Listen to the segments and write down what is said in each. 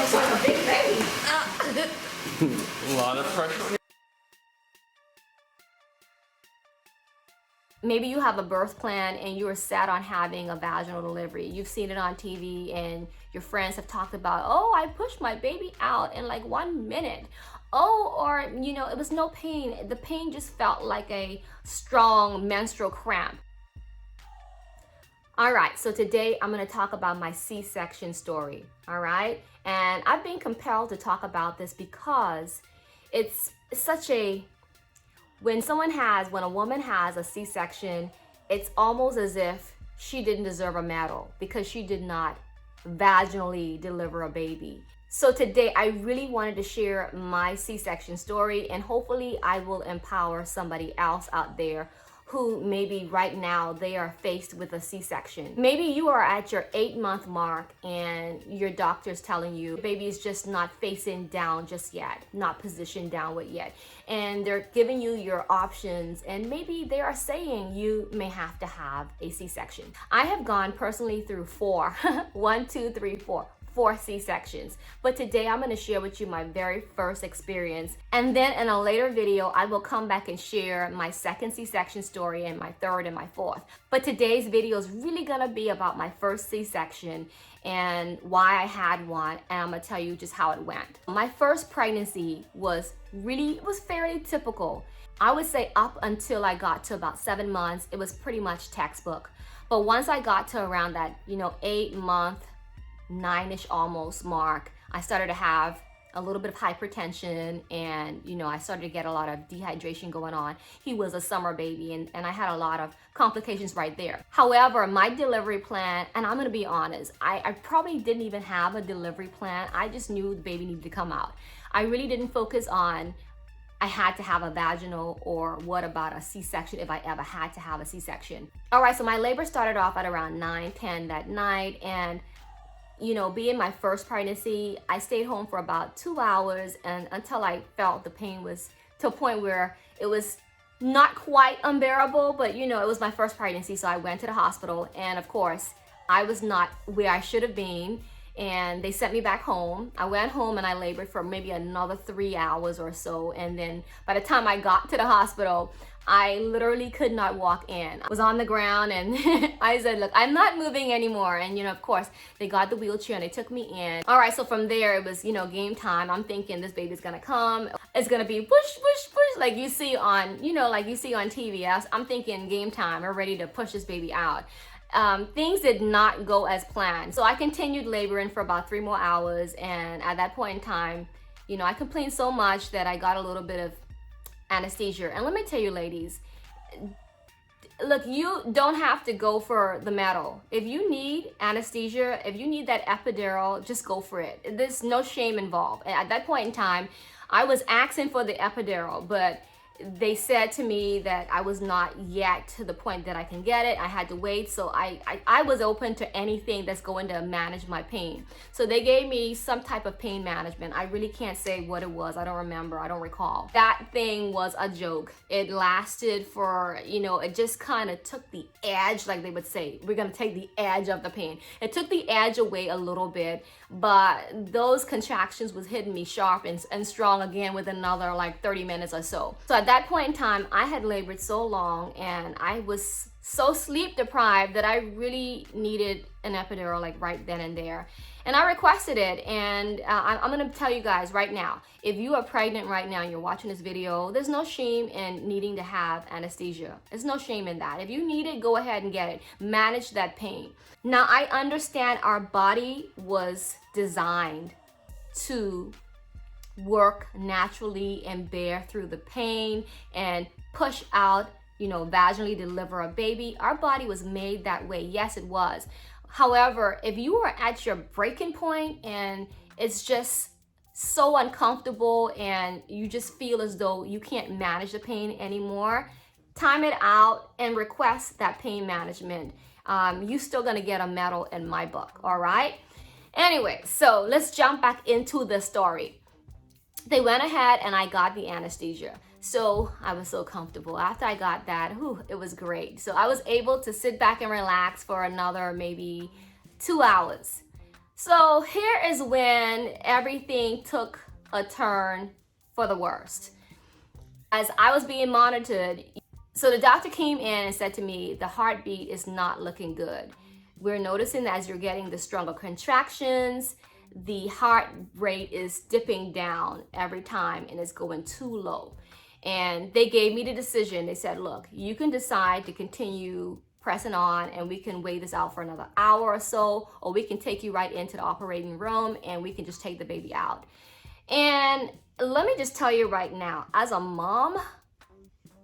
It's like a big baby. A lot of pressure. Maybe you have a birth plan and you are set on having a vaginal delivery. You've seen it on TV and your friends have talked about, oh, I pushed my baby out in like 1 minute. Oh, or it was no pain. The pain just felt like a strong menstrual cramp. All right, so today I'm gonna talk about my C-section story, all right? And I've been compelled to talk about this because it's such a, when a woman has a C-section, it's almost as if she didn't deserve a medal because she did not vaginally deliver a baby. So today I really wanted to share my C-section story, and hopefully I will empower somebody else out there who maybe right now they are faced with a C-section. Maybe you are at your 8-month mark and your doctor's telling you baby is just not facing down just yet, not positioned downward yet. And they're giving you your options, and maybe they are saying you may have to have a C-section. I have gone personally through 4, 1, 2, 3, 4 C-sections. But today I'm gonna share with you my very first experience. And then in a later video, I will come back and share my second C-section story and my third and my fourth. But today's video is really gonna be about my first C-section and why I had one, and I'm gonna tell you just how it went. My first pregnancy was fairly typical. I would say up until I got to about 7 months, it was pretty much textbook. But once I got to around that, 8-month, 9-ish almost mark, I started to have a little bit of hypertension, and I started to get a lot of dehydration going on. He was a summer baby, and I had a lot of complications right there. However, my delivery plan, and I'm gonna be honest, I probably didn't even have a delivery plan. I just knew the baby needed to come out. I really didn't focus on I had to have a vaginal, or what about a C-section if I ever had to have a C-section. All right, so my labor started off at around 9-10 that night, and being my first pregnancy, I stayed home for about 2 hours, and until I felt the pain was to a point where it was not quite unbearable, but it was my first pregnancy, so I went to the hospital, and of course, I was not where I should have been, and they sent me back home. I went home and I labored for maybe another 3 hours or so, and then by the time I got to the hospital, I literally could not walk in. I was on the ground, and I said, look, I'm not moving anymore. And of course, they got the wheelchair and they took me in. All right, so from there, it was, game time. I'm thinking this baby's gonna come. It's gonna be push, push, push, like you see on, like you see on TV. I'm thinking game time. We're ready to push this baby out. Things did not go as planned. So I continued laboring for about 3 more hours. And at that point in time, I complained so much that I got a little bit of anesthesia. And let me tell you, ladies, look, you don't have to go for the medal. If you need anesthesia, if you need that epidural, just go for it. There's no shame involved. And at that point in time, I was asking for the epidural, but they said to me that I was not yet to the point that I can get it. I had to wait. So I was open to anything that's going to manage my pain. So they gave me some type of pain management. I really can't say what it was. I don't remember. I don't recall. That thing was a joke. It lasted for, it just kind of took the edge, like they would say. We're going to take the edge of the pain. It took the edge away a little bit, but those contractions was hitting me sharp and strong again with another like 30 minutes or so. So at that point in time, I had labored so long and I was so sleep deprived that I really needed an epidural like right then and there. And I requested it, and I'm gonna tell you guys right now, if you are pregnant right now and you're watching this video, there's no shame in needing to have anesthesia. There's no shame in that. If you need it, go ahead and get it. Manage that pain. Now, I understand our body was designed to work naturally and bear through the pain and push out, vaginally deliver a baby. Our body was made that way. Yes, it was. However, if you are at your breaking point and it's just so uncomfortable and you just feel as though you can't manage the pain anymore, time it out and request that pain management. You're still gonna get a medal in my book, all right? Anyway, so let's jump back into the story. They went ahead and I got the anesthesia. So I was so comfortable. After I got that, it was great. So I was able to sit back and relax for another maybe 2 hours. So here is when everything took a turn for the worst. As I was being monitored, so the doctor came in and said to me, the heartbeat is not looking good. We're noticing that as you're getting the stronger contractions, the heart rate is dipping down every time and it's going too low. And they gave me the decision. They said, look, you can decide to continue pressing on and we can wait this out for another hour or so, or we can take you right into the operating room and we can just take the baby out. And let me just tell you right now, as a mom,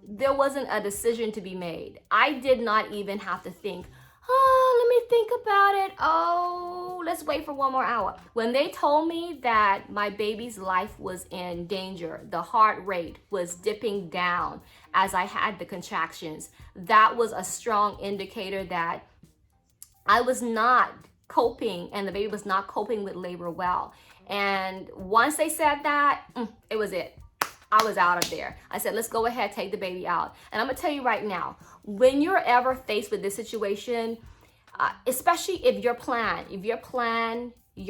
there wasn't a decision to be made. I did not even have to think, oh, let me think about it. Oh, let's wait for one more hour. When they told me that my baby's life was in danger, the heart rate was dipping down as I had the contractions, that was a strong indicator that I was not coping and the baby was not coping with labor well. And once they said that, it was it. I was out of there. I said, let's go ahead, take the baby out. And I'm gonna tell you right now, when you're ever faced with this situation, especially if your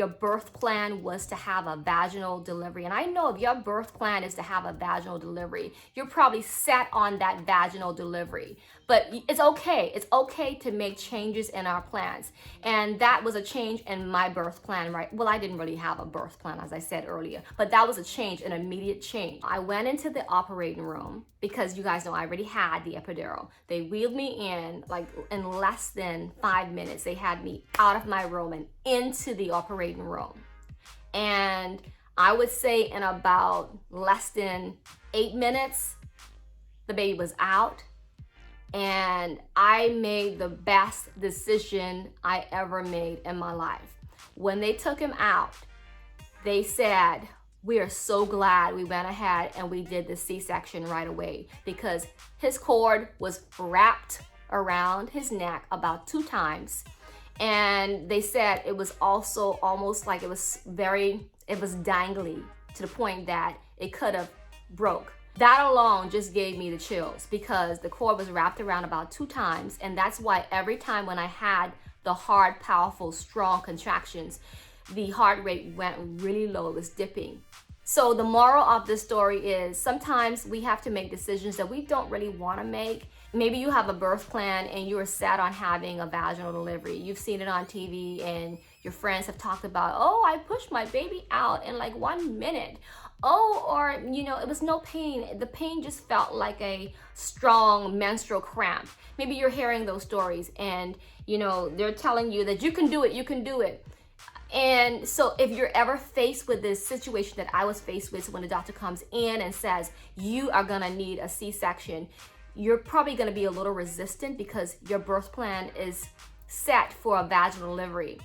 birth plan was to have a vaginal delivery. And I know if your birth plan is to have a vaginal delivery, you're probably set on that vaginal delivery. But it's okay. It's okay to make changes in our plans. And that was a change in my birth plan, right? Well, I didn't really have a birth plan, as I said earlier, but that was a change, an immediate change. I went into the operating room because you guys know I already had the epidural. They wheeled me in, like in less than 5 minutes. They had me out of my room and into the operating room. And I would say in about less than 8 minutes, the baby was out. And I made the best decision I ever made in my life. When they took him out, they said, we are so glad we went ahead and we did the C-section right away, because his cord was wrapped around his neck about 2 times. And they said it was also almost like it was dangly to the point that it could have broke. That alone just gave me the chills because the cord was wrapped around about 2 times. And that's why every time when I had the hard, powerful, strong contractions, the heart rate went really low, it was dipping. So the moral of this story is sometimes we have to make decisions that we don't really want to make. Maybe you have a birth plan and you are set on having a vaginal delivery. You've seen it on TV and your friends have talked about, oh, I pushed my baby out in like 1 minute. Oh, or, it was no pain. The pain just felt like a strong menstrual cramp. Maybe you're hearing those stories and, they're telling you that you can do it, you can do it. And so if you're ever faced with this situation that I was faced with, when the doctor comes in and says, you are gonna need a C-section, you're probably gonna be a little resistant because your birth plan is set for a vaginal delivery.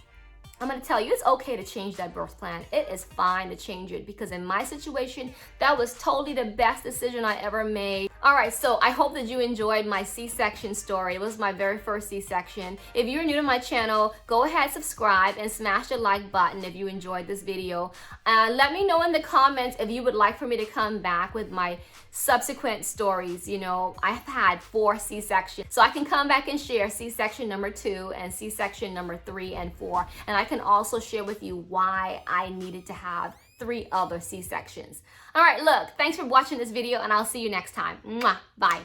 I'm gonna tell you, it's okay to change that birth plan. It is fine to change it because in my situation, that was totally the best decision I ever made. All right, so I hope that you enjoyed my C-section story. It was my very first C-section. If you're new to my channel, go ahead, subscribe, and smash the like button if you enjoyed this video. Let me know in the comments if you would like for me to come back with my subsequent stories. I've had 4 C-sections, so I can come back and share C-section number 2 and C-section number 3 and 4. And I can also share with you why I needed to have 3 other C-sections. All right, look, thanks for watching this video and I'll see you next time. Mwah, bye.